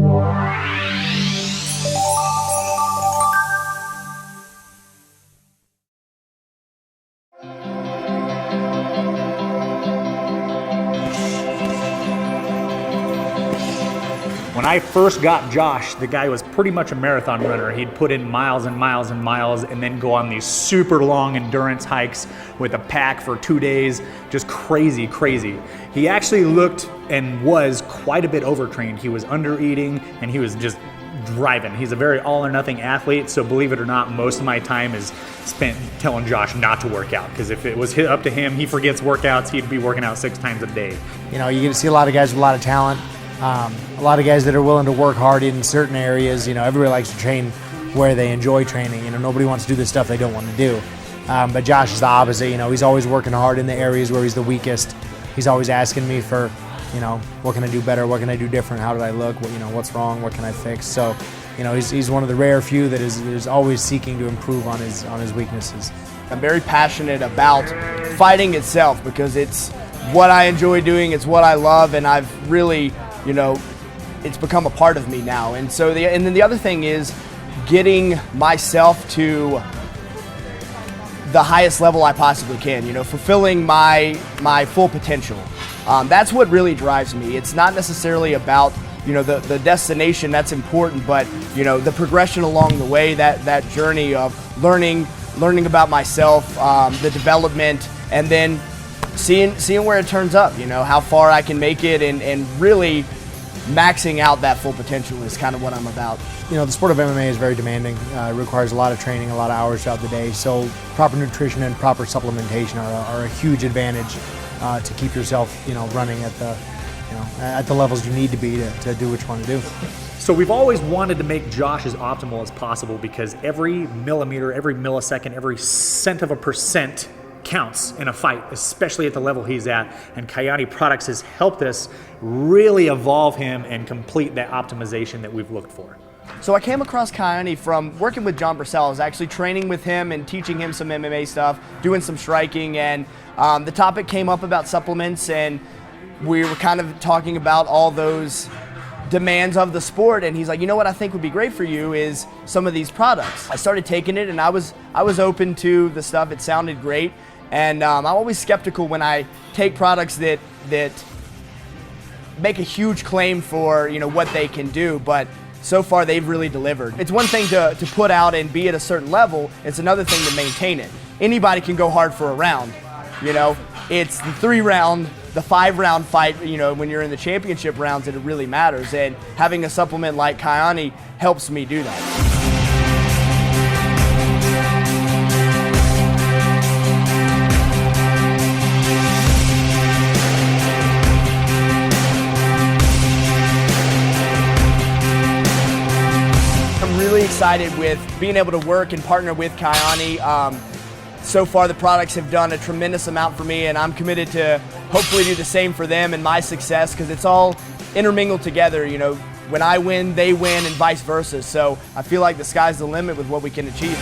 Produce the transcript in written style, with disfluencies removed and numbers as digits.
When I first got Josh, the guy was pretty much a marathon runner. He'd put in miles and miles and miles and then go on these super long endurance hikes with a pack for 2 days. Just crazy, crazy. He actually looked and was quite a bit overtrained. He was under eating and he was just driving. He's a very all or nothing athlete, so believe it or not, most of my time is spent telling Josh not to work out, because if it was up to him, he forgets workouts, he'd be working out 6 times a day. You know, you get to see a lot of guys with a lot of talent. A lot of guys that are willing to work hard in certain areas. You know, everybody likes to train where they enjoy training. You know, nobody wants to do the stuff they don't want to do. But Josh is the opposite. You know, he's always working hard in the areas where he's the weakest. He's always asking me for, you know, what can I do better? What can I do different? How did I look? What, you know, what's wrong? What can I fix? So, you know, he's one of the rare few that is always seeking to improve on his weaknesses. I'm very passionate about fighting itself because it's what I enjoy doing. It's what I love, and I've really, you know, it's become a part of me now. And so and then the other thing is getting myself to the highest level I possibly can, you know, fulfilling my full potential. That's what really drives me. It's not necessarily about, you know, the destination. That's important, but, you know, the progression along the way, that journey of learning about myself, the development, and then seeing where it turns up, you know, how far I can make it, and really maxing out that full potential is kind of what I'm about. You know, the sport of MMA is very demanding. It requires a lot of training, a lot of hours throughout the day. So proper nutrition and proper supplementation are a huge advantage to keep yourself, you know, running at the, you know, at the levels you need to be to do what you want to do. So we've always wanted to make Josh as optimal as possible, because every millimeter, every millisecond, every cent of a percent counts in a fight, especially at the level he's at. And Kyani Products has helped us really evolve him and complete that optimization that we've looked for. So I came across Kyani from working with John Brissell. I was actually training with him and teaching him some MMA stuff, doing some striking, and the topic came up about supplements, and we were kind of talking about all those demands of the sport, and he's like, you know what I think would be great for you is some of these products. I started taking it, and I was open to the stuff. It sounded great, and I'm always skeptical when I take products that make a huge claim for, you know, what they can do, but so far they've really delivered. It's one thing to put out and be at a certain level, it's another thing to maintain it. Anybody can go hard for a round, you know. It's the 3-round, the 5-round fight, you know, when you're in the championship rounds, that it really matters, and having a supplement like Kyani helps me do that. Really excited with being able to work and partner with Kyani. So far the products have done a tremendous amount for me, and I'm committed to hopefully do the same for them and my success, because it's all intermingled together. You know, when I win, they win, and vice versa. So I feel like the sky's the limit with what we can achieve.